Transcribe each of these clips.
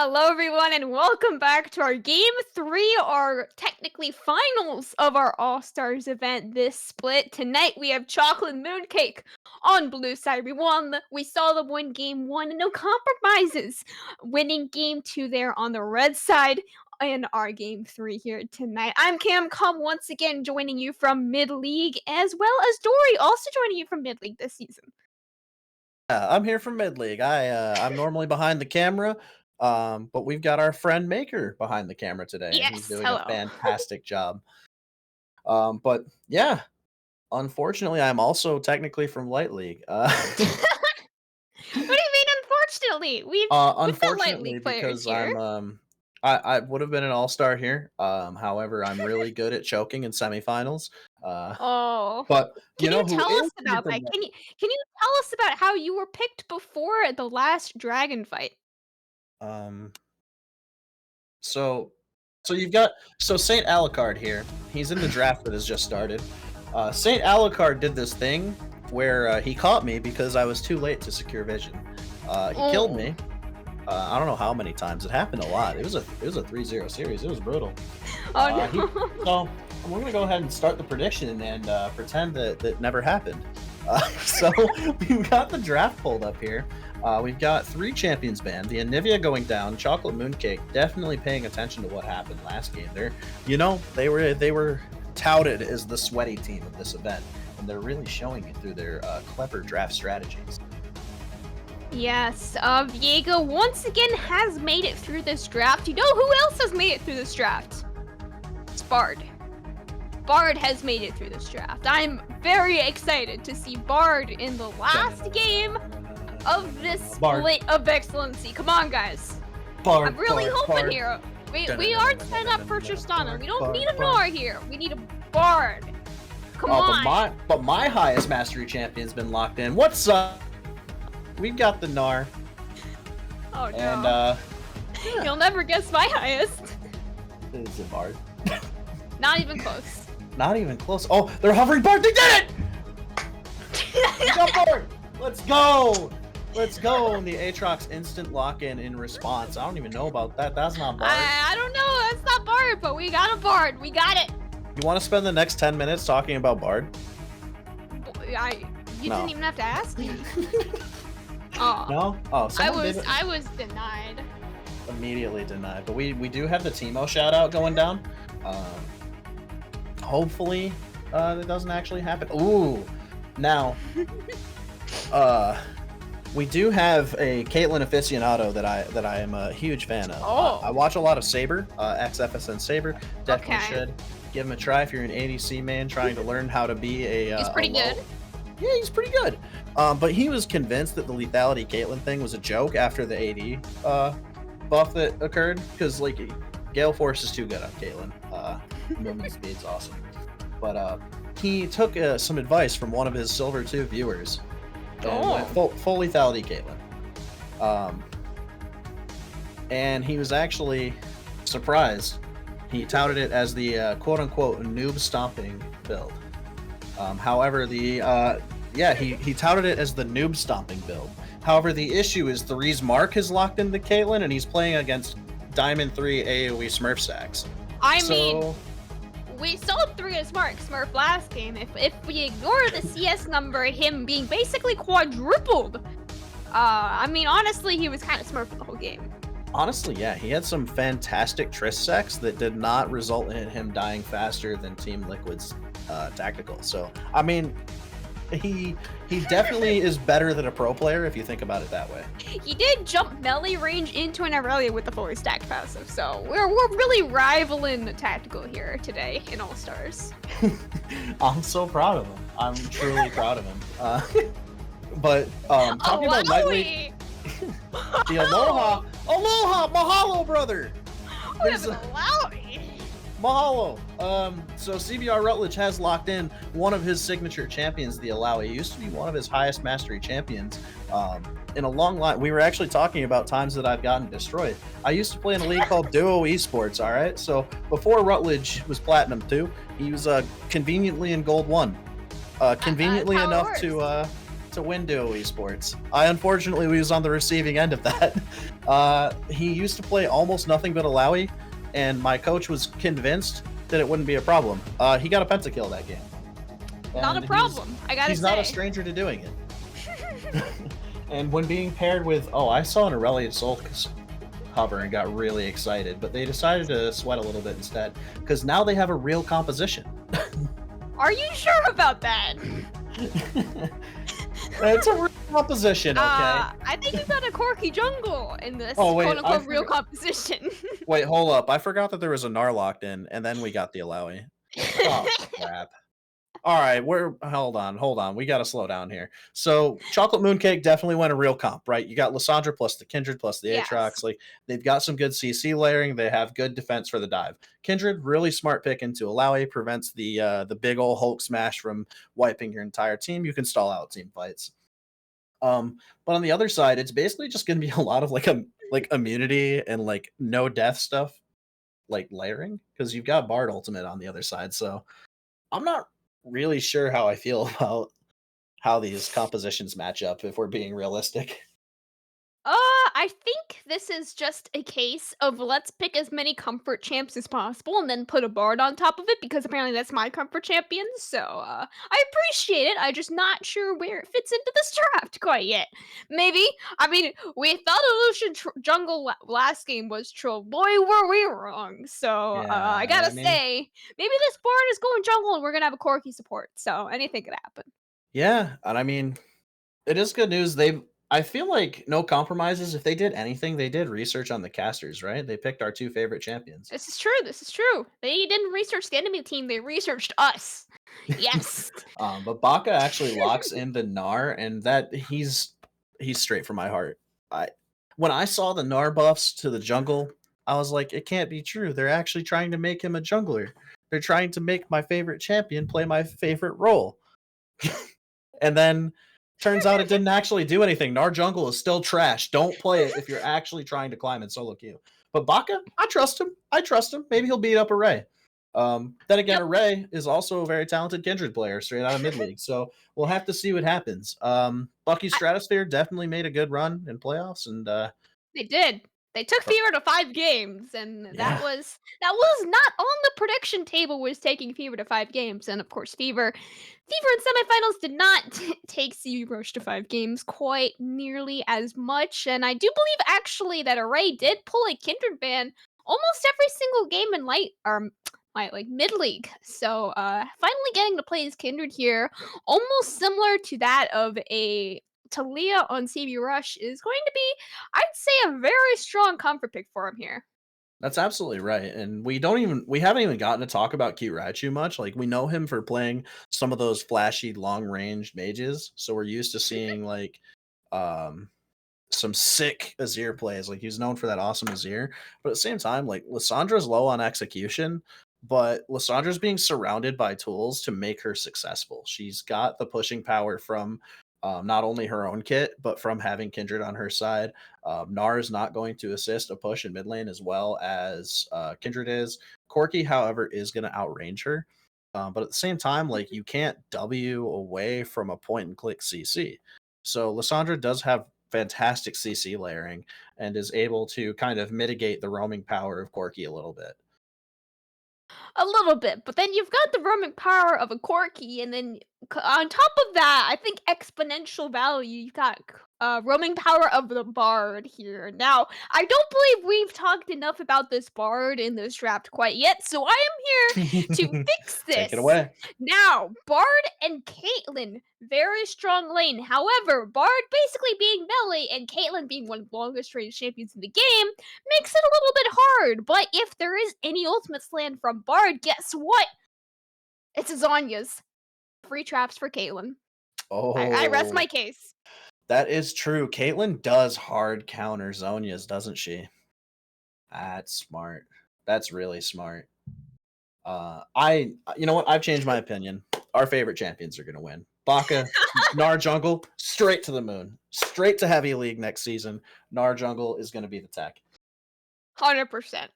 Hello, everyone, and welcome back to our Game 3, or technically finals of our All-Stars event this split. Tonight, we have Chocolate Mooncake on blue side. We saw them win Game 1, and no compromises. Winning Game 2 there on the red side in our Game 3 here tonight. I'm Camcom, once again joining you from Mid-League, as well as Dory, also joining you from Mid-League this season. I'm here from Mid League. I'm normally behind the camera, but we've got our friend Maker behind the camera today, and he's Yes, doing a hello. fantastic job. But yeah, unfortunately, I'm also technically from Light League. What do you mean, unfortunately? We've got light Unfortunately, league players because here. I would have been an all star here. However, I'm really good at choking in semifinals. Uh, Oh. but you Can know you who tell is us here about from that? Can you tell us about how you were picked before the last dragon fight? um So, you've got Saint Alucard here. He's in the draft that has just started. Saint Alucard did this thing where he caught me because I was too late to secure vision. He killed Oh. me. I don't know how many times. It happened a lot. It was a 3-0 series. It was brutal. Oh, He no. so we're gonna go ahead and start the prediction and pretend that never happened. So we've got the draft pulled up here. We've got 3 champions banned. The Anivia going down. Chocolate Mooncake definitely paying attention to what happened last game. They were touted as the sweaty team of this event, and they're really showing it through their clever draft strategies. Yes, Viego once again has made it through this draft. You know who else has made it through this draft? It's Bard. Bard has made it through this draft. I'm very excited to see Bard in the last game of this Bard. split of excellency. Come on, guys. Bard, I'm really Bard, hoping Bard. here. We aren't set up for Tristana. We don't need a Nor here. We need a Bard. Come on. But my highest mastery champion's been locked in. What's up? We've got the Gnar, Oh, no. and You'll never guess my highest. it's a Bard. Not even close. Not even close. Oh, they're hovering Bard. They did it! We got Bard. Let's go. Let's go. And the Aatrox instant lock-in in response. I don't even know about that. That's not Bard. I don't know. That's not Bard, but we got a Bard. We got it. You want to spend the next 10 minutes talking about Bard? You No. didn't even have to ask me. Oh. No? Oh, someone did I was denied. immediately denied. But we do have the Teemo shout out going down. Hopefully that doesn't actually happen. Ooh. Now we do have a Caitlyn aficionado that I am a huge fan of. Oh. I watch a lot of Saber, XFSN Saber. Definitely Okay. should give him a try if you're an ADC man trying to learn how to be a. He's pretty a low- good. Yeah, he's pretty good. But he was convinced that the lethality Caitlyn thing was a joke after the AD buff that occurred, because like Gale Force is too good on Caitlyn. Movement speed's awesome. But he took some advice from one of his Silver 2 viewers and went full lethality Caitlyn. And he was actually surprised. He touted it as the quote-unquote noob stomping build. However, he touted it as the noob stomping build. However, the issue is Three's Mark is locked into Caitlyn, and he's playing against Diamond 3 AoE Smurf stacks. I mean, we saw 3 as Smurf last game. If we ignore the CS number, him being basically quadrupled. I mean, honestly, he was kind of Smurf the whole game. Honestly, yeah, he had some fantastic Triss secs that did not result in him dying faster than Team Liquid's tactical. So, I mean, he definitely is better than a pro player if you think about it that way. He did jump melee range into an Aurelia with the fully stacked passive, so we're really rivaling the tactical here today in All Stars. I'm so proud of him. I'm truly proud of him. But talking about lightly, the Aloha, mahalo, brother. We have an Alawi. Mahalo. So CBR Rutledge has locked in one of his signature champions, the Alawi. He used to be one of his highest mastery champions. In a long line, we were actually talking about times that I've gotten destroyed. I used to play in a league called Duo Esports. All right, so before Rutledge was Platinum 2, he was conveniently in Gold 1. Conveniently enough to to win Duo Esports. I unfortunately was on the receiving end of that. He used to play almost nothing but Alawi, and my coach was convinced that it wouldn't be a problem. He got a pentakill that game. Not a And problem, I gotta he's not a say. stranger to doing it. And when being paired with, I saw an Aurelion Soul hover and got really excited, but they decided to sweat a little bit instead because now they have a real composition. Are you sure about that? It's a real composition, okay? I think we've got a Corki jungle in this Oh, wait, quote-unquote real composition. Wait, hold up. I forgot that there was a Gnar locked in, and then we got the Alawi. Oh, crap. All right, hold on. We got to slow down here. So, Chocolate Mooncake definitely went a real comp, right? You got Lissandra plus the Kindred plus the Yes. Aatrox. Like, they've got some good CC layering. They have good defense for the dive. Kindred, really smart pick into Alawi, prevents the big old Hulk smash from wiping your entire team. You can stall out team fights. But on the other side, it's basically just going to be a lot of like immunity and like no death stuff, like layering, because you've got Bard ultimate on the other side. So I'm not really sure how I feel about how these compositions match up, if we're being realistic. I think this is just a case of let's pick as many comfort champs as possible and then put a bard on top of it because apparently that's my comfort champion. So, I appreciate it. I'm just not sure where it fits into this draft quite yet. Maybe. I mean, we thought Illusion Jungle last game was troll. Boy, were we wrong. So, I Yeah, gotta I mean, say, maybe this board is going jungle and we're gonna have a Corki support. So, anything could happen. yeah, and I mean, it is good news. I feel like no compromises. If they did anything, they did research on the casters, right? They picked our two favorite champions. This is true. This is true. They didn't research the enemy team. They researched us. Yes. But Baka actually locks in the Gnar, and that he's straight from my heart. I When I saw the Gnar buffs to the jungle, I was like, it can't be true. They're actually trying to make him a jungler. They're trying to make my favorite champion play my favorite role. And then turns out it didn't actually do anything. Gnar jungle is still trash. Don't play it if you're actually trying to climb in solo queue. But Baka, I trust him. Maybe he'll beat up Array. Then again, Yep. Array is also a very talented Kindred player straight out of mid league. So we'll have to see what happens. Bucky Stratosphere definitely made a good run in playoffs, and They did. They took Fever to 5 games, and yeah, that was not on the prediction table. Was taking Fever to 5 games, and of course, Fever in semifinals did not take CB to 5 games quite nearly as much. And I do believe actually that Array did pull a Kindred ban almost every single game in like mid league. So finally getting to play as Kindred here, almost similar to that of a Talia on CB Rush is going to be, I'd say, a very strong comfort pick for him here. that's absolutely right. And we haven't even gotten to talk about Cute Raichu much. Like we know him for playing some of those flashy long range mages. So we're used to seeing like um some sick Azir plays. Like he's known for that awesome Azir. But at the same time, like Lissandra's low on execution, but Lissandra's being surrounded by tools to make her successful. She's got the pushing power from not only her own kit, but from having Kindred on her side. Gnar is not going to assist a push in mid lane as well as Kindred is. Corki, however, is going to outrange her. But at the same time, like you can't W away from a point and click CC. So Lissandra does have fantastic CC layering and is able to kind of mitigate the roaming power of Corki a little bit. A little bit, but then you've got the roaming power of a Corki, and then on top of that, I think exponential value. You've got roaming power of the Bard here. Now, I don't believe we've talked enough about this Bard in this draft quite yet, so I am here to fix Take it this. away. Now, Bard and Caitlyn, very strong lane. However, Bard basically being melee and Caitlyn being one of the longest range champions in the game makes it a little bit hard. But if there is any ultimate land from Bard, guess what? It's Azanya's. Free traps for Caitlyn. I rest Oh, my case. that is true. Caitlyn does hard counter Zonia's, doesn't she? That's smart. That's really smart. You know what? I've changed my opinion. Our favorite champions are going to win. Baka, Gnar Jungle, straight to the moon, straight to Heavy League next season. Gnar Jungle is going to be the tech. 100%.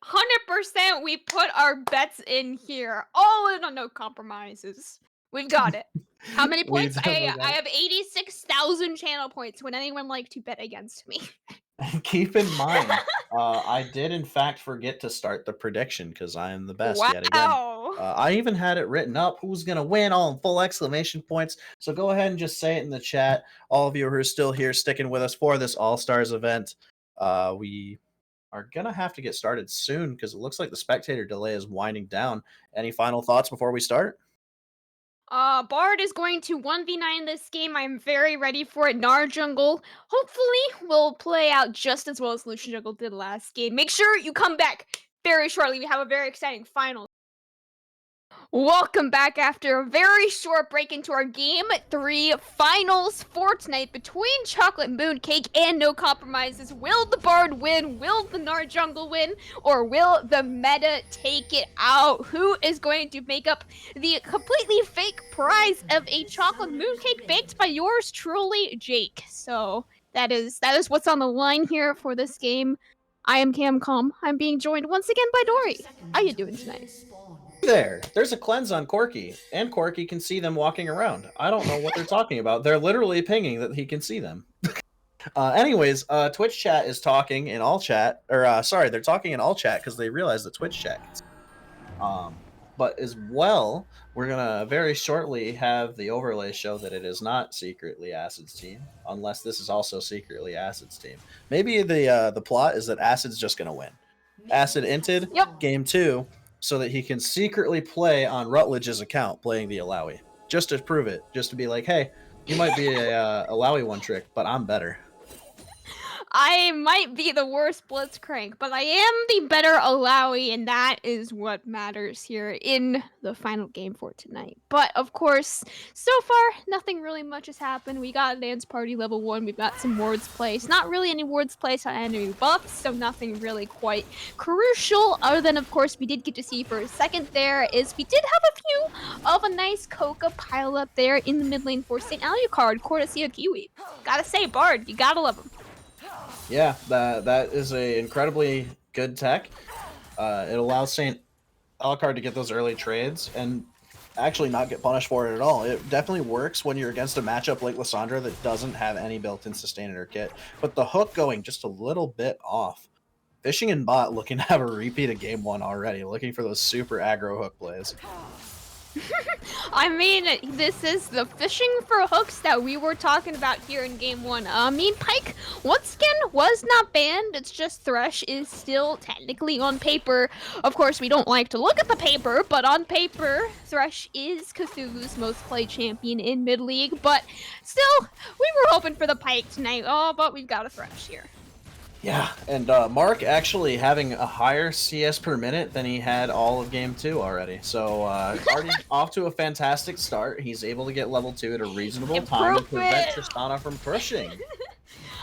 100% we put our bets in here. All in on no compromises. We've got it. How many We points? definitely I got have 86,000 channel points. Would anyone like to bet against me? Keep in mind, I did in fact forget to start the prediction because I am the best yet again. Wow. I even had it written up who's gonna win, all in full exclamation points. So go ahead and just say it in the chat. All of you who are still here, sticking with us for this All Stars event, we are gonna have to get started soon because it looks like the spectator delay is winding down. Any final thoughts before we start? Bard is going to 1v9 this game. I'm very ready for it. Gnar Jungle hopefully will play out just as well as Lucian Jungle did last game. Make sure you come back very shortly. We have a very exciting final. Welcome back after a very short break into our Game 3 finals for tonight between Chocolate Mooncake and No Compromises. Will the Bard win? Will the Gnar Jungle win? Or will the meta take it out? Who is going to make up the completely fake prize of a Chocolate Mooncake baked by yours truly, Jake? So that is what's on the line here for this game. I am Camcom. I'm being joined once again by Dory. How you doing tonight? There's a cleanse on Corky, and Corky can see them walking around. I don't know what they're talking about. They're literally pinging that he can see them. Anyways, Twitch chat is talking in all chat, or sorry, they're talking in all chat because they realize that Twitch chat can see. But as well, we're gonna very shortly have the overlay show that it is not secretly Acid's team, unless this is also secretly Acid's team. Maybe the plot is that Acid's just gonna win. Acid inted game 2 so that he can secretly play on Rutledge's account, playing the Alawi, just to prove it, just to be like, hey, you might be a Alawi one trick, but I'm better. I might be the worst Blitzcrank, but I am the better Alawi, and that is what matters here in the final game for tonight. But, of course, so far, nothing really much has happened. We got Dance Party level 1, we've got some wards placed. Not really any wards placed on enemy buffs, so nothing really quite crucial, other than, of course, we did get to see for a second there is we did have a few of a nice Coca pile up there in the mid lane for St. Alucard, courtesy of Kiwi. Gotta say, Bard, you gotta love him. Yeah, that is a incredibly good tech. It allows St. Alucard to get those early trades and actually not get punished for it at all. It definitely works when you're against a matchup like Lissandra that doesn't have any built-in sustain in her kit. But the hook going just a little bit off. Fishing and Bot looking to have a repeat of game 1 already, looking for those super aggro hook plays. I mean, this is the fishing for hooks that we were talking about here in game 1. I mean, Pike, once again, was not banned. It's just Thresh is still technically on paper. Of course, we don't like to look at the paper, but on paper, Thresh is Cthulhu's most played champion in mid-league. But still, we were hoping for the Pike tonight. Oh, but we've got a Thresh here. Yeah, and Mark actually having a higher CS per minute than he had all of game 2 already. So already off to a fantastic start. He's able to get level 2 at a reasonable time and prevent Tristana from pushing.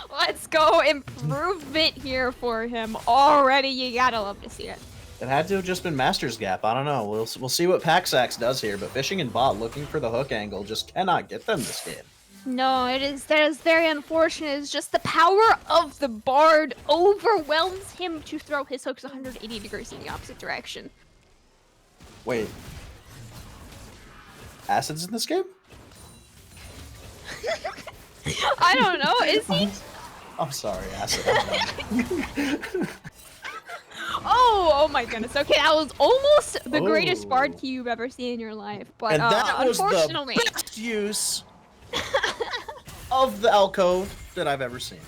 Let's go. Improvement here for him already. You gotta love to see it. It had to have just been Master's Gap. I don't know. We'll see what Paxax does here, but Fishing and Bot looking for the hook angle just cannot get them this game. No, that is very unfortunate. It's just the power of the Bard overwhelms him to throw his hooks 180 degrees in the opposite direction. Wait. Acid's in this game? I don't know, is he? I'm sorry, Acid. Oh my goodness. Okay, that was almost the greatest Bard key you've ever seen in your life. But and that was unfortunately, the best use of the alcove that I've ever seen.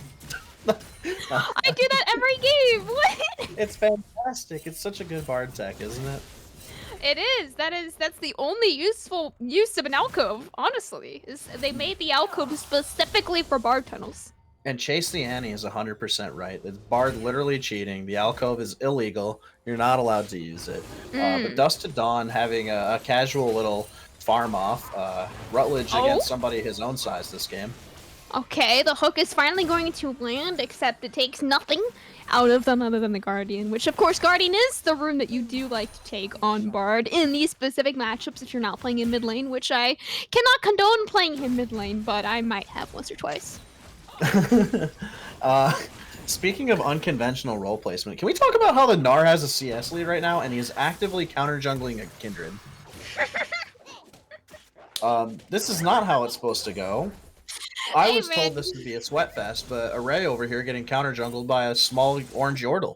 I do that every game. What? It's fantastic. It's such a good Bard tech, isn't it? It is. That's the only useful use of an alcove, honestly. Is they made the alcove specifically for Bard tunnels. And Chase the Annie is 100% right. It's Bard literally cheating. The alcove is illegal. You're not allowed to use it. But Dust to Dawn having a casual little farm off. Rutledge against somebody his own size this game. Okay, the hook is finally going to land, except it takes nothing out of them other than the Guardian, which of course Guardian is the rune that you do like to take on Bard in these specific matchups if you're not playing in mid lane, which I cannot condone playing him mid lane, but I might have once or twice. Speaking of unconventional role placement, can we talk about how the Gnar has a CS lead right now and he is actively counter jungling a Kindred? This is not how it's supposed to go. I Hey was man, told this would be a sweat fest, but Array over here getting counter jungled by a small orange Yordle.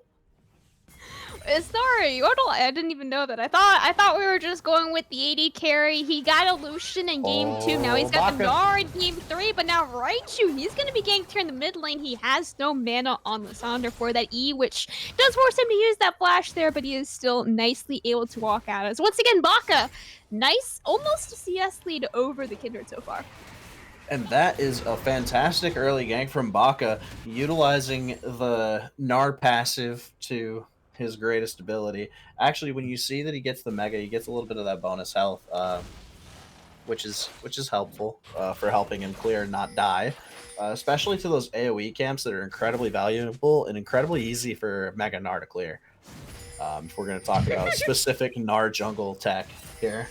sorry, Yordle. I didn't even know that. I thought we were just going with the AD carry. He got Illusion in game 2. Now he's Oh, got the Baka. Gnar in game 3, but now Raichu, he's gonna be ganked here in the mid lane. He has no mana on Lysander for that E, which does force him to use that flash there, but he is still nicely able to walk out. As once again, Baka, nice, almost a CS lead over the Kindred so far. And that is a fantastic early gank from Baka, utilizing the Gnar passive to his greatest ability. Actually, when you see that he gets the Mega, he gets a little bit of that bonus health, which is helpful for helping him clear and not die. Especially to those AoE camps that are incredibly valuable and incredibly easy for Mega Gnar to clear. If we're going to talk about specific Gnar jungle tech here.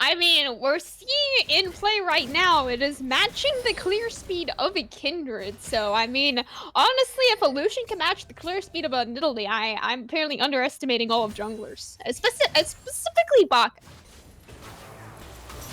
I mean, we're seeing it in play right now. It is matching the clear speed of a Kindred. So, I mean, honestly, if Illusion can match the clear speed of a Nidalee, I'm apparently underestimating all of junglers. Specifically Baka.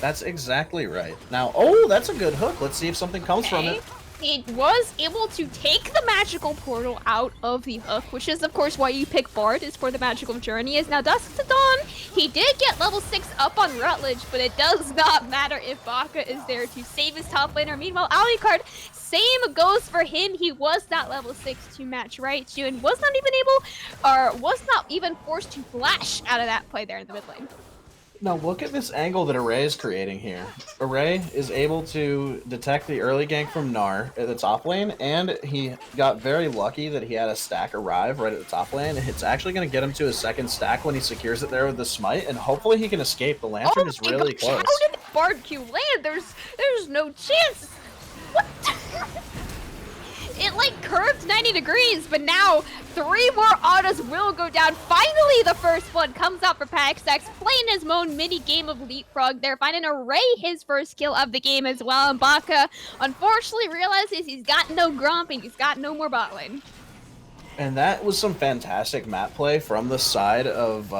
That's exactly right. Now, oh, that's a good hook. Let's see if something comes from it. It was able to take the magical portal out of the hook, which is, of course, why you pick Bard, is for the magical journey. Is now Dusk to Dawn. He did get level 6 up on Rutledge, but it does not matter if Baka is there to save his top laner. Meanwhile, Alucard, same goes for him. He was not level 6 to match Raichu and was not even forced to flash out of that play there in the mid lane. Now look at this angle that Array is creating here. Array is able to detect the early gank from Gnar at the top lane, and he got very lucky that he had a stack arrive right at the top lane. It's actually going to get him to his second stack when he secures it there with the smite, and hopefully he can escape. The Lantern is really close. How did the Bard Q land? There's no chance. What? It like curved 90 degrees, but now 3 more autos will go down. Finally, the first one comes out for Paxax, playing his own mini game of Leapfrog there, finding Array his first kill of the game as well. And Baka, unfortunately, realizes he's got no Gromp and he's got no more bot lane. And that was some fantastic map play from the side of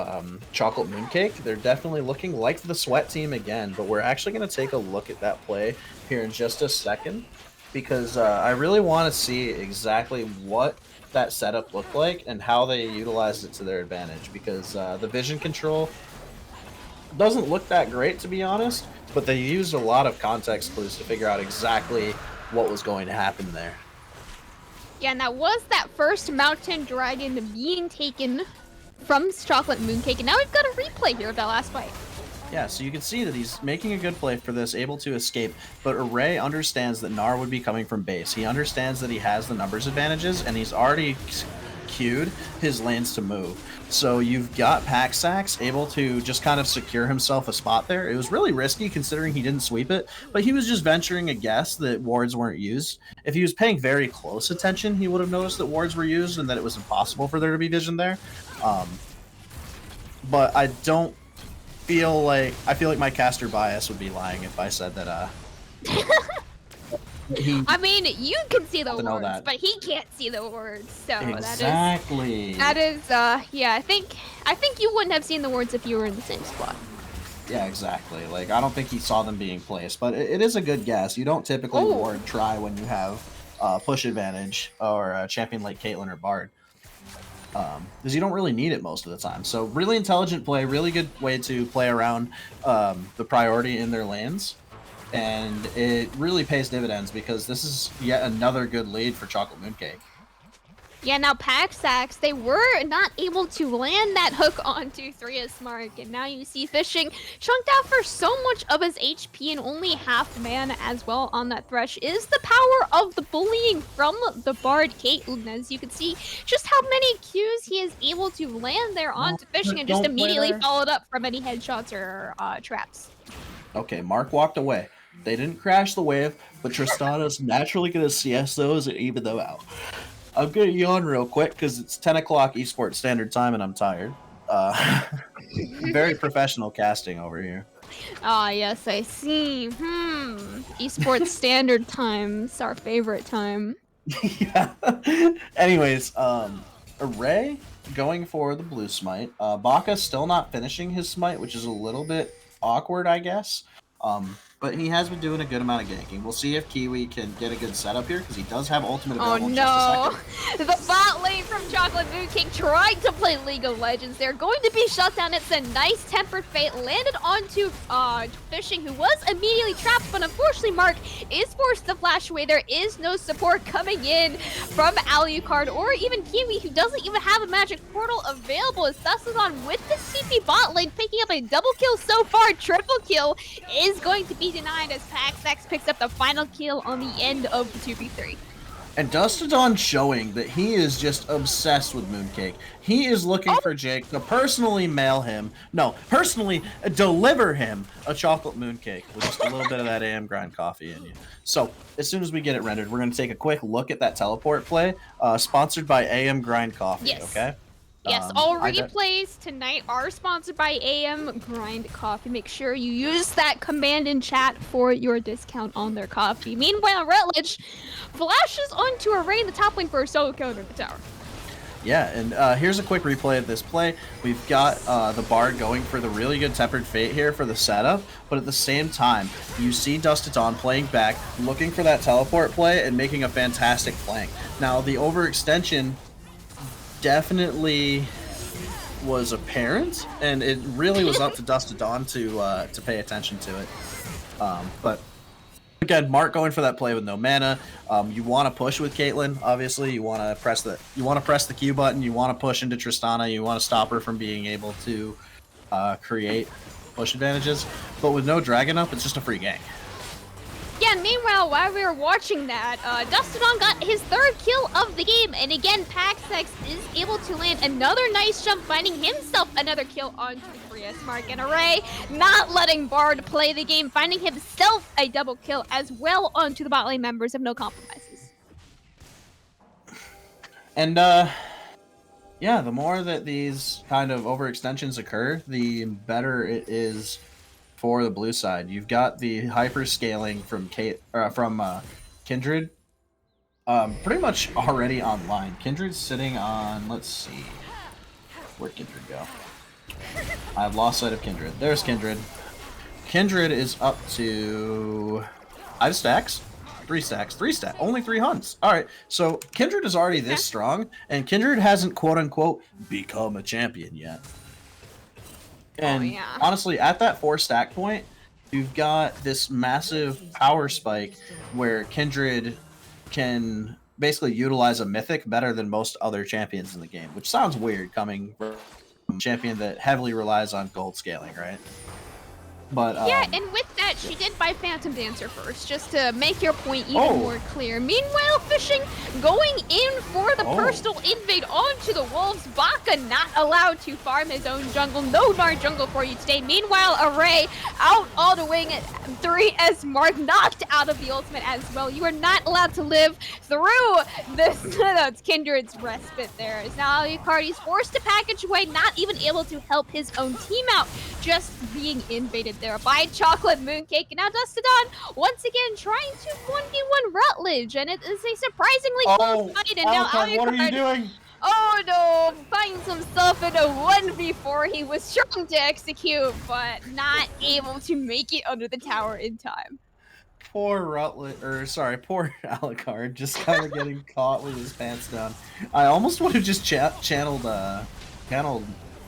Chocolate Mooncake. They're definitely looking like the sweat team again, but we're actually going to take a look at that play here in just a second, because I really want to see exactly what that setup looked like and how they utilized it to their advantage, because the vision control doesn't look that great, to be honest, but they used a lot of context clues to figure out exactly what was going to happen there. Yeah, and that was that first Mountain Dragon being taken from Chocolate Mooncake, and now we've got a replay here of that last fight. Yeah, so you can see that he's making a good play for this, able to escape, but Array understands that Gnar would be coming from base. He understands that he has the numbers advantages, and he's already queued his lanes to move. So you've got Paxax able to just kind of secure himself a spot there. It was really risky considering he didn't sweep it, but he was just venturing a guess that wards weren't used. If he was paying very close attention, he would have noticed that wards were used and that it was impossible for there to be vision there. But I feel like my caster bias would be lying if I said that I mean, you can see the words, that. but he can't see the words. So exactly. that is yeah, I think you wouldn't have seen the words if you were in the same spot. Yeah, exactly. Like, I don't think he saw them being placed, but it is a good guess. You don't typically ward try when you have push advantage or a champion like Caitlyn or Bard, because you don't really need it most of the time. So really intelligent play, really good way to play around the priority in their lanes. And it really pays dividends because this is yet another good lead for Chocolate Mooncake. Yeah, now Paxax, they were not able to land that hook onto Threa's mark, and now you see Fishing chunked out for so much of his HP and only half mana as well on that Thresh. Is the power of the bullying from the Bard Caitlyn, as you can see just how many Qs he is able to land there onto Fishing and just immediately followed up from any headshots or traps. Okay, Mark walked away. They didn't crash the wave, but Tristana's naturally going to CS those and even them out. I'm going to yawn real quick because it's 10 o'clock Esports Standard Time and I'm tired. Very professional casting over here. Ah, yes, I see. Esports Standard Time's our favorite time. Yeah. Anyways, Array going for the blue smite. Baka still not finishing his smite, which is a little bit awkward, I guess. But he has been doing a good amount of ganking. We'll see if Kiwi can get a good setup here because he does have ultimate Oh available in just a no! second. The bot lane from Chocolate Mooncake tried to play League of Legends. They're going to be shut down. It's a nice Tempered Fate landed onto Fishing, who was immediately trapped, but unfortunately Mark is forced to flash away. There is no support coming in from Alucard or even Kiwi, who doesn't even have a magic portal available. As Thassadon with the CP bot lane picking up a double kill so far. Triple kill is going to be denied as Paxax picks up the final kill on the end of the 2v3. And Dustadon showing that he is just obsessed with Mooncake. He is looking for Jake to personally mail him, personally deliver him a chocolate Mooncake with just a little bit of that AM grind coffee in you. So as soon as we get it rendered, we're going to take a quick look at that teleport play, sponsored by AM grind coffee, Yes. okay? Yes, all replays tonight are sponsored by AM Grind Coffee. Make sure you use that command in chat for your discount on their coffee. Meanwhile, Rutledge flashes onto a Ray in the top lane for a solo kill under the tower. Yeah, and here's a quick replay of this play. We've got the Bard going for the really good Tempered Fate here for the setup, but at the same time, you see Dustadon playing back, looking for that teleport play, and making a fantastic flank. Now, the overextension definitely was apparent, and it really was up to Dustadon to pay attention to it. But again, Mark going for that play with no mana. You want to push with Caitlyn. Obviously, you want to press the Q button. You want to push into Tristana. You want to stop her from being able to create push advantages. But with no dragon up, it's just a free gank. Yeah, and meanwhile, while we were watching that, Dustadon got his third kill of the game, and again, Paxax is able to land another nice jump, finding himself another kill onto the Prius Mark, and Array not letting Bard play the game, finding himself a double kill as well onto the bot lane members of No Compromises. And, yeah, the more that these kind of overextensions occur, the better it is for the blue side. You've got the hyper scaling from Kindred pretty much already online. Kindred's sitting on, let's see, where'd Kindred go? I've lost sight of Kindred. There's Kindred. Kindred is up to 5 stacks. 3 stacks. Only 3 hunts. Alright, so Kindred is already this strong, and Kindred hasn't quote-unquote become a champion yet. And honestly, at that 4 stack point, you've got this massive power spike where Kindred can basically utilize a mythic better than most other champions in the game, which sounds weird coming from a champion that heavily relies on gold scaling, right? But yeah, and with that, she did buy Phantom Dancer first, just to make your point even more clear. Meanwhile, Fishing going in for the personal invade onto the Wolves. Baka not allowed to farm his own jungle. No Gnar jungle for you today. Meanwhile, Array out all the wing at 3S Mark, knocked out of the ultimate as well. You are not allowed to live through this. That's Kindred's respite there. As now Alucard is forced to package away, not even able to help his own team out, just being invaded there by Chocolate Mooncake. And now Dustadon once again trying to 1v1 Rutledge, and it is a surprisingly close fight. And now Alucard, what are you doing? Oh no, finds himself in a 1v4. He was trying to execute, but not able to make it under the tower in time. Poor poor Alucard, just kind of getting caught with his pants down. I almost would have just channeled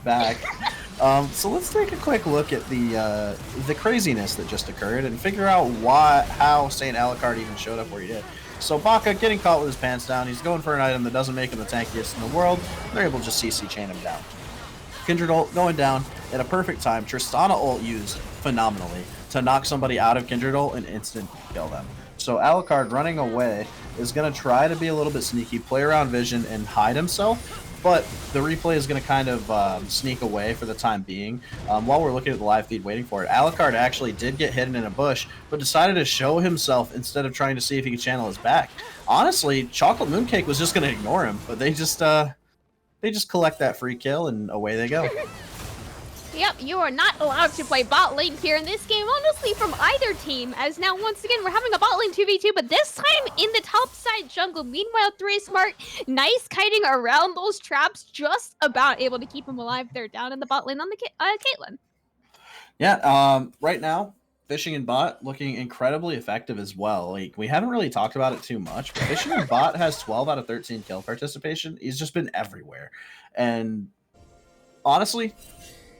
back. So let's take a quick look at the craziness that just occurred and figure out how St. Alucard even showed up where he did. So Baka getting caught with his pants down. He's going for an item that doesn't make him the tankiest in the world. They're able to just CC chain him down. Kindred ult going down at a perfect time. Tristana ult used phenomenally to knock somebody out of Kindred ult and instant kill them. So Alucard running away is going to try to be a little bit sneaky, play around vision, and hide himself. But the replay is going to kind of sneak away for the time being. While we're looking at the live feed waiting for it, Alucard actually did get hidden in a bush, but decided to show himself instead of trying to see if he could channel his back. Honestly, Chocolate Mooncake was just going to ignore him, but they just collect that free kill and away they go. Yep, you are not allowed to play bot lane here in this game, honestly, from either team, as now, once again, we're having a bot lane 2v2, but this time in the top side jungle. Meanwhile, 3 Smart, nice kiting around those traps, just about able to keep him alive there down in the bot lane on the Caitlyn. Yeah, right now, Fishing and Bot looking incredibly effective as well. Like, we haven't really talked about it too much, but Fishing and Bot has 12 out of 13 kill participation. He's just been everywhere. And honestly,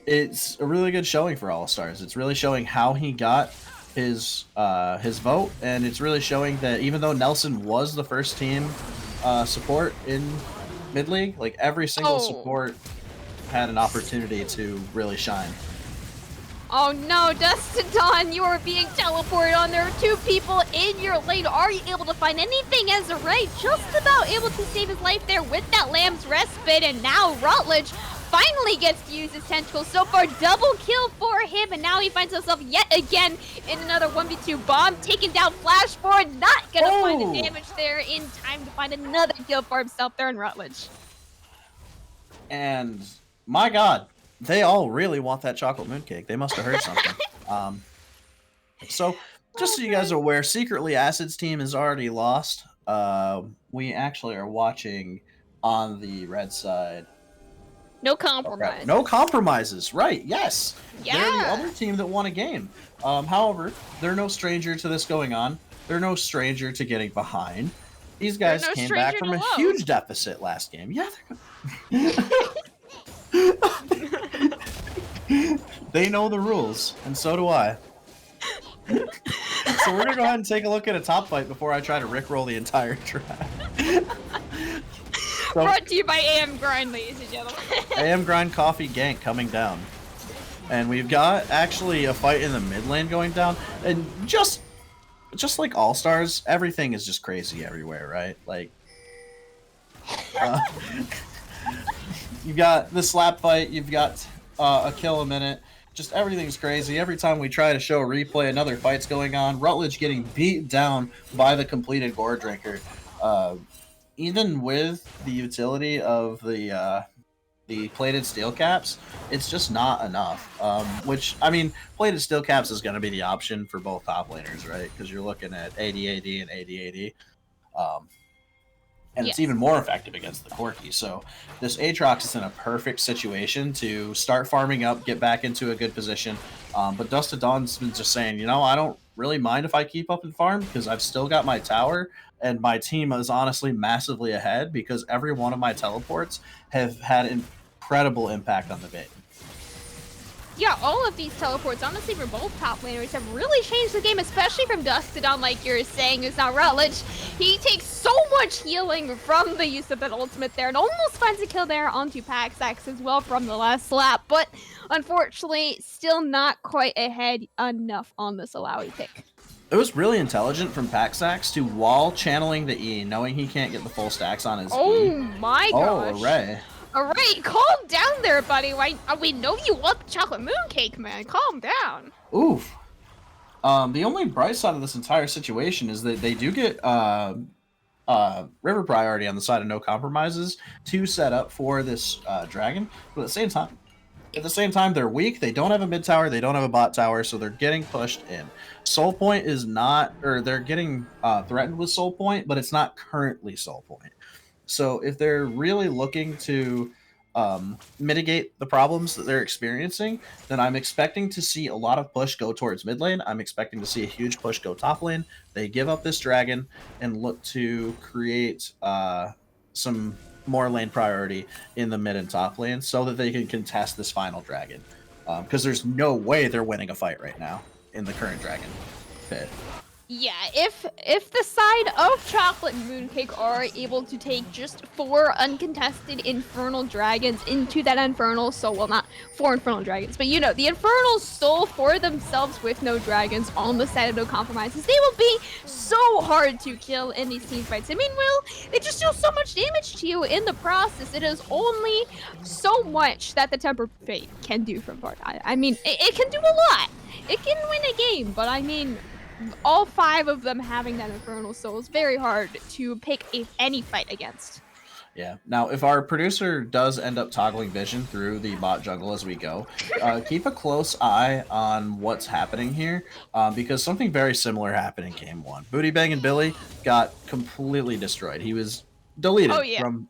it's a really good showing for Allstars. It's really showing how he got his vote, and it's really showing that even though Nelson was the first team support in mid league, like every single support had an opportunity to really shine. Oh no, Dustodon, you are being teleported on. There are two people in your lane. Are you able to find anything as a right? Just about able to save his life there with that Lamb's Respite, and now Rutledge finally gets to use his tentacles. So far, double kill for him, and now he finds himself yet again in another 1v2 bomb, taking down Flashboard, not gonna find the damage there in time to find another kill for himself there in Rutledge. And my god, they all really want that chocolate mooncake. They must have heard something. So, just so you guys are aware, secretly Acid's team is already lost. We actually are watching on the red side. No compromise. Okay. No compromises, right? Yes. Yeah. They're the other team that won a game. However, they're no stranger to this going on. They're no stranger to getting behind. These guys came back from a huge deficit last game. Yeah. They know the rules, and so do I. So we're gonna go ahead and take a look at a top fight before I try to rickroll the entire draft. So, brought to you by AM Grind, ladies and gentlemen. AM Grind Coffee Gank coming down. And we've got actually a fight in the mid lane going down. And just like Allstars, everything is just crazy everywhere, right? Like, you've got the slap fight, you've got a kill a minute. Just everything's crazy. Every time we try to show a replay, another fight's going on. Rutledge getting beat down by the completed Gore Drinker. Even with the utility of the plated steel caps, it's just not enough. Which, I mean, plated steel caps is going to be the option for both top laners, right? Because you're looking at AD and AD. And it's even more effective against the Corki. So this Aatrox is in a perfect situation to start farming up, get back into a good position. But Dustodon's been just saying, you know, I don't really mind if I keep up and farm because I've still got my tower, and my team is honestly massively ahead because every one of my teleports have had incredible impact on the game. Yeah, all of these teleports, honestly, for both top laners, have really changed the game, especially from Dustodon, like you're saying, is not Rutledge. He takes so much healing from the use of that ultimate there, and almost finds a kill there onto Paxax as well from the last slap, but unfortunately, still not quite ahead enough on this Alawi pick. It was really intelligent from Paxax to wall channeling the E, knowing he can't get the full stacks on his E. Oh my gosh. Oh, Array. Alright, calm down there, buddy. We know you want the chocolate mooncake, man. Calm down. Oof. The only bright side of this entire situation is that they do get river priority on the side of no compromises to set up for this dragon. But at the same time, they're weak. They don't have a mid tower. They don't have a bot tower, so they're getting pushed in. Soul Point is not, or they're getting threatened with Soul Point, but it's not currently Soul Point. So if they're really looking to mitigate the problems that they're experiencing, then I'm expecting to see a lot of push go towards mid lane. I'm expecting to see a huge push go top lane. They give up this dragon and look to create some more lane priority in the mid and top lane so that they can contest this final dragon. Because there's no way they're winning a fight right now in the current dragon pit. Yeah, if the side of Chocolate Mooncake are able to take just 4 uncontested Infernal Dragons into that Infernal Soul, well, not 4 Infernal Dragons, but you know, the Infernal Soul for themselves with no dragons on the side of no compromises, they will be so hard to kill in these team fights. I mean, they just deal so much damage to you in the process. It is only so much that the Temper Fate can do from far. I mean, it can do a lot. It can win a game, but I mean, all 5 of them having that Infernal Soul is very hard to pick any fight against. Yeah. Now, if our producer does end up toggling vision through the bot jungle as we go, keep a close eye on what's happening here, because something very similar happened in Game 1. Booty Bang and Billy got completely destroyed. He was deleted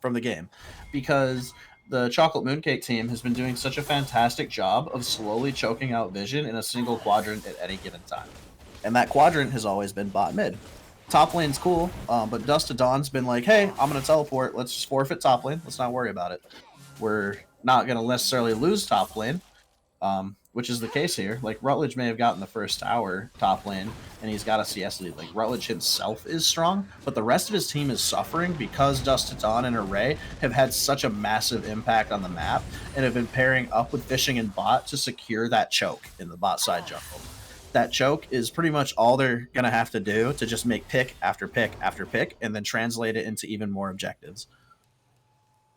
from the game because the Chocolate Mooncake team has been doing such a fantastic job of slowly choking out vision in a single quadrant at any given time. And that quadrant has always been bot mid. Top lane's cool, but Dust to Dawn's been like, hey, I'm going to teleport. Let's just forfeit top lane. Let's not worry about it. We're not going to necessarily lose top lane, which is the case here. Like, Rutledge may have gotten the first tower top lane, and he's got a CS lead. Like, Rutledge himself is strong, but the rest of his team is suffering because Dust to Dawn and Array have had such a massive impact on the map and have been pairing up with Fishing and Bot to secure that choke in the bot side jungle. That choke is pretty much all they're going to have to do to just make pick after pick after pick and then translate it into even more objectives.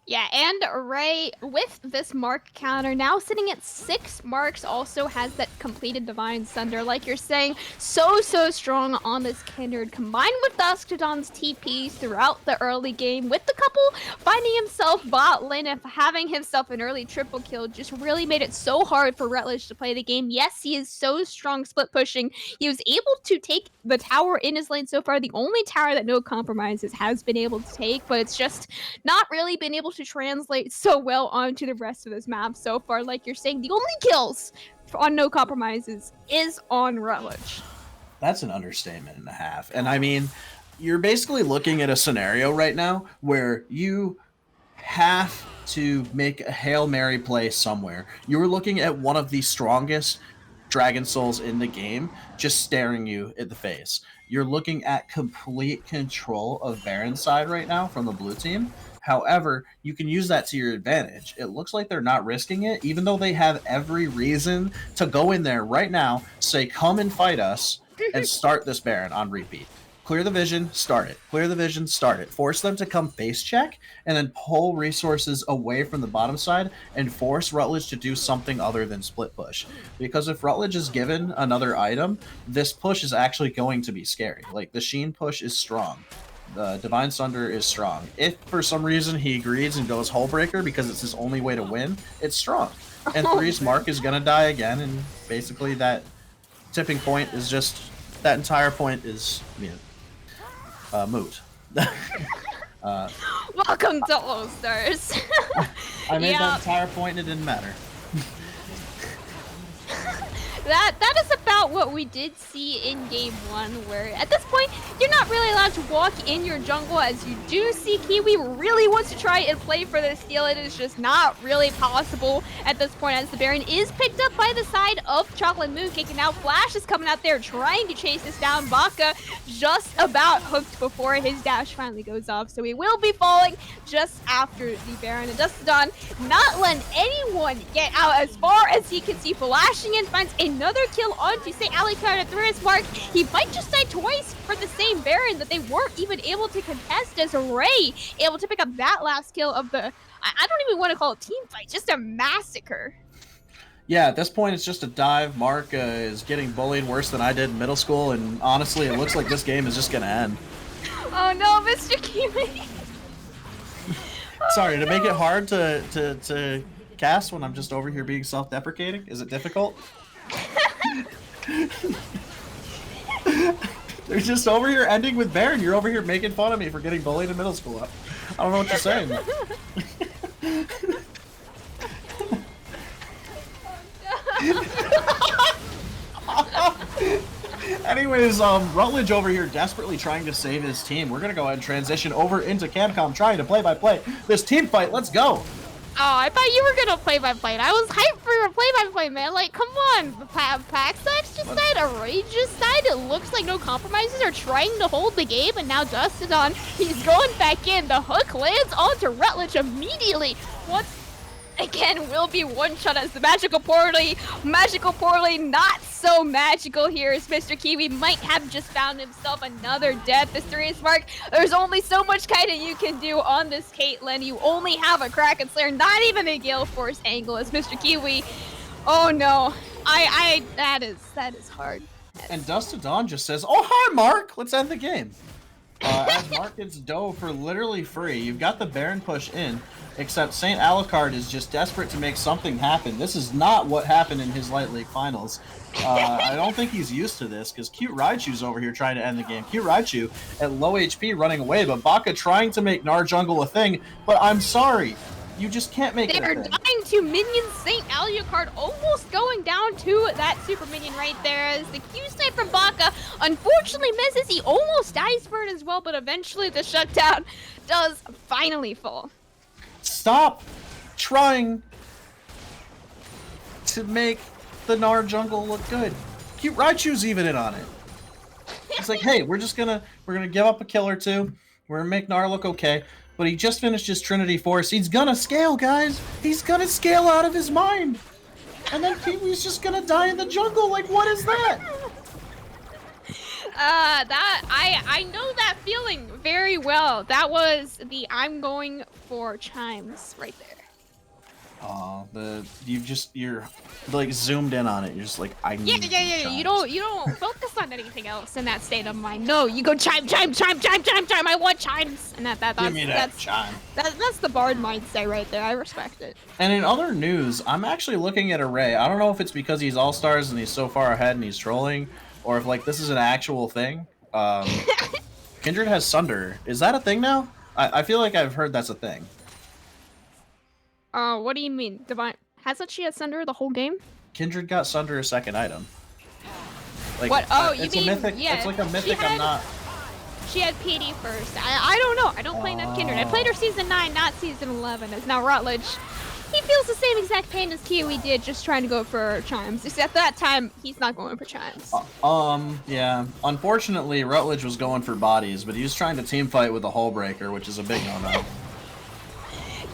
Yeah, and Array, with this mark counter, now sitting at 6 marks, also has that completed Divine Sunder. Like you're saying, so strong on this Kindred, combined with Dusk to Dawn's TPs throughout the early game, with the couple finding himself bot lane and having himself an early triple kill, just really made it so hard for Rutledge to play the game. Yes, he is so strong split pushing. He was able to take the tower in his lane so far, the only tower that No Compromises has been able to take, but it's just not really been able to translate so well onto the rest of this map so far. Like you're saying, the only kills on No Compromises is on Rutledge. That's an understatement and a half. And I mean, you're basically looking at a scenario right now where you have to make a Hail Mary play somewhere. You're looking at one of the strongest Dragon Souls in the game just staring you in the face. You're looking at complete control of Baron's side right now from the blue team. However, you can use that to your advantage. It looks like they're not risking it, even though they have every reason to go in there right now, say, come and fight us, and start this Baron on repeat. Clear the vision, start it. Clear the vision, start it. Force them to come face check, and then pull resources away from the bottom side, and force Rutledge to do something other than split push. Because if Rutledge is given another item, this push is actually going to be scary. Like, the Sheen push is strong. The Divine Sunder is strong. If for some reason he agrees and goes Hullbreaker because it's his only way to win, it's strong. And Three's Mark is going to die again, and basically that tipping point is just, that entire point is, moot. Welcome to Allstars. I made that entire point and it didn't matter. That is about what we did see in game 1, where at this point, you're not really allowed to walk in your jungle, as you do see Kiwi really wants to try and play for the steal. It is just not really possible at this point, as the Baron is picked up by the side of Chocolate Mooncake, and now Flash is coming out there trying to chase this down. Baka just about hooked before his dash finally goes off, so he will be falling just after the Baron. And Dust to Dawn not letting anyone get out as far as he can see, flashing in, finds another kill onto St. Alucard at Three's Mark. He might just die twice for the same Baron that they weren't even able to contest, as Array able to pick up that last kill of the, I don't even want to call it team fight, just a massacre. Yeah, at this point it's just a dive. Mark is getting bullied worse than I did in middle school, and honestly it looks like this game is just going to end. Oh no, Mr. Kiwi. Sorry, to make it hard to cast when I'm just over here being self-deprecating? Is it difficult? They're just over here ending with Baron. You're over here making fun of me for getting bullied in middle school. I don't know what you're saying. Anyways, Rutledge over here desperately trying to save his team. We're gonna go ahead and transition over into Camcom, trying to play-by-play this team fight. Let's go. Oh, I thought you were gonna play-by-play. I was hyped for your play-by-play, man. Like, come on. Paxax just died, Array just died. It looks like No Compromises are trying to hold the game, and now Dust is on. He's going back in. The hook lands onto Rutledge immediately. Once again will be one shot as the magical poorly not so magical here, as Mr. Kiwi might have just found himself another death. This Three's Mark, there's only so much kiting you can do on this Caitlyn. You only have a Kraken Slayer, not even a Gale Force angle, as Mr. Kiwi, oh no, that is hard. And Dust to Dawn just says, oh hi Mark, let's end the game. As Mark gets dove for literally free. You've got the Baron push in, except St. Alucard is just desperate to make something happen. This is not what happened in his Light League finals. I don't think he's used to this, because Cute Raichu's over here trying to end the game. Cute Raichu at low HP running away, but Baka trying to make Gnar jungle a thing. But I'm sorry, You just can't make it a They're thing. dying to minion Saint Alucard, almost going down to that super minion right there as the Q snipe from Baka unfortunately misses. He almost dies for it as well, but eventually the shutdown does finally fall. Stop trying to make the Gnar jungle look good. Cute Raichu's even in on it. It's like, hey, we're gonna give up a kill or two. We're gonna make Gnar look okay. But he just finished his Trinity Force. He's gonna scale, guys. He's gonna scale out of his mind. And then Kiwi's just gonna die in the jungle. Like, what is that? I know that feeling very well. That was the I'm going for chimes right there. Oh, you're like zoomed in on it. You're just like, I need Yeah. chimes. You don't focus on anything else in that state of mind. No, you go chime. I want chimes, and Give me that chime. That's the bard mindset right there. I respect it. And in other news, I'm actually looking at Array. I don't know if it's because he's All-Stars and he's so far ahead and he's trolling, or if like this is an actual thing. Kindred has Sunder. Is that a thing now? I feel like I've heard that's a thing. What do you mean? Divine hasn't she had Sunder the whole game? Kindred got Sunder a second item. Like, what? Oh, you it's mean a mythic? yeah? It's like a mythic. She had PD first. I don't know. I don't play enough Kindred. I played her season 9, not season 11. As now Rutledge, he feels the same exact pain as Kiwi did, just trying to go for chimes. Except that time, he's not going for chimes. Yeah. Unfortunately, Rutledge was going for bodies, but he was trying to team fight with a Hull Breaker, which is a big no-no.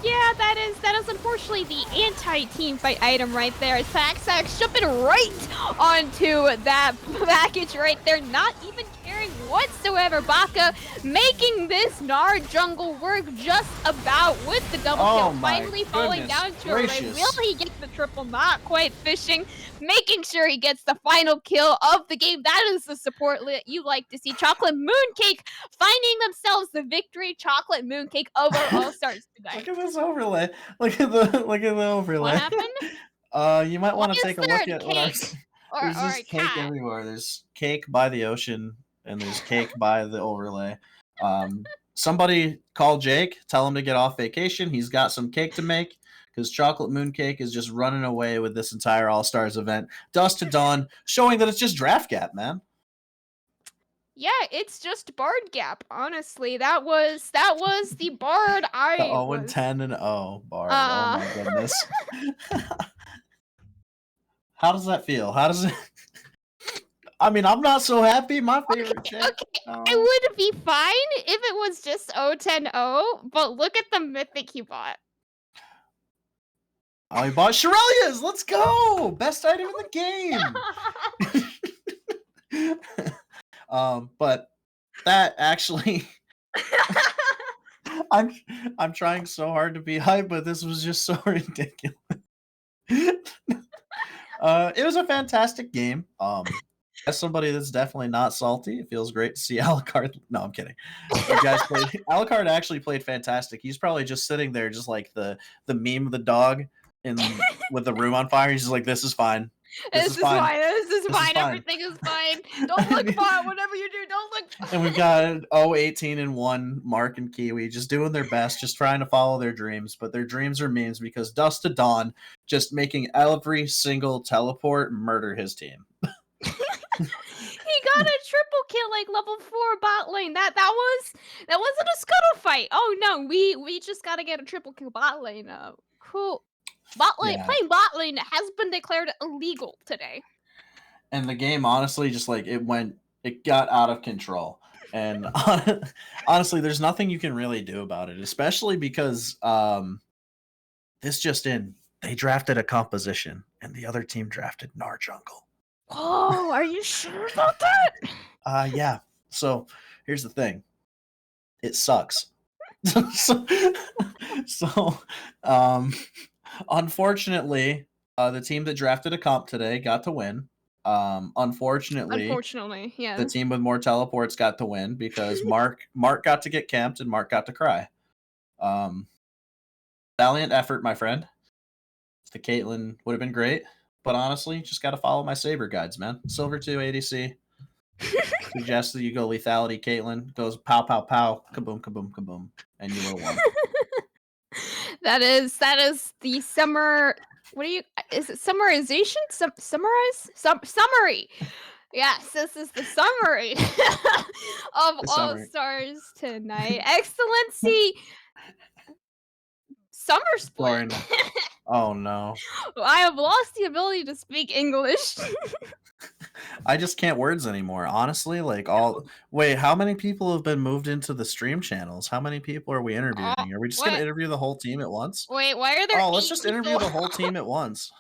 Yeah, that is unfortunately the anti-team fight item right there. Sax jumping right onto that package right there, not even caring whatsoever. Baka making this Gnar jungle work just about with the double kill, finally falling down to Array. Will he get the triple? Not quite fishing, making sure he gets the final kill of the game. That is the support you like to see. Chocolate Mooncake finding themselves the victory. Chocolate Mooncake of our All-Stars tonight. Look at this overlay. Look at the overlay. What happened? You might want to take a look at what there's just cake cat? everywhere. There's cake by the ocean and there's cake by the overlay. Somebody call Jake, tell him to get off vacation. He's got some cake to make because Chocolate Mooncake is just running away with this entire All-Stars event. Dusk to Dawn, showing that it's just draft gap, man. Yeah, it's just Bard gap. Honestly, that was the Bard I. The 0-10 and 0 Bard. Oh my goodness. How does that feel? How does it? I mean, I'm not so happy. My favorite chick. Okay. It would be fine if it was just 0-10-0, but look at the mythic he bought. Oh, he bought Shirelia's! Let's go! Best item in the game! But that actually... I'm trying so hard to be hype, but this was just so ridiculous. It was a fantastic game. As somebody that's definitely not salty, it feels great to see Alucard. No, I'm kidding. You guys played. Alucard actually played fantastic. He's probably just sitting there, just like the meme of the dog with the room on fire. He's just like, "This is fine. This is fine. Everything is fine. Don't look far. Whatever you do, don't look far." And we've got 0-18 and 1 Mark and Kiwi just doing their best, just trying to follow their dreams. But their dreams are memes because Dusk to Dawn just making every single teleport murder his team. He got a triple kill, like level 4 bot lane. That wasn't a scuttle fight. Oh no, we just gotta get a triple kill bot lane. Cool. Bot lane, playing bot lane has been declared illegal today. And the game, honestly, just like it got out of control. And honestly, there's nothing you can really do about it, especially because this just in, they drafted a composition and the other team drafted Gnar jungle. Oh, are you sure about that? Yeah. So here's the thing. It sucks. so unfortunately, the team that drafted a comp today got to win. Unfortunately, yeah. The team with more teleports got to win because Mark got to get camped and Mark got to cry. Valiant effort, my friend. The Caitlyn would have been great. But honestly, just got to follow my Saber guides, man. Silver 2 ADC. Suggest that you go lethality. Caitlyn goes pow, pow, pow, kaboom, kaboom, kaboom. And you will win. That is the summer. What do you? Is it summarization? Summarize? Summary. Yes, this is the summary of The All summer. Stars tonight. Excellency, summer split. Florida. Oh no. I have lost the ability to speak English. I just can't words anymore. Honestly, like all wait, how many people have been moved into the stream channels? How many people are we Oh, interviewing? Are we just gonna what? interview the whole team at once? Wait, why are there Oh, let's eight just people? interview the whole team at once.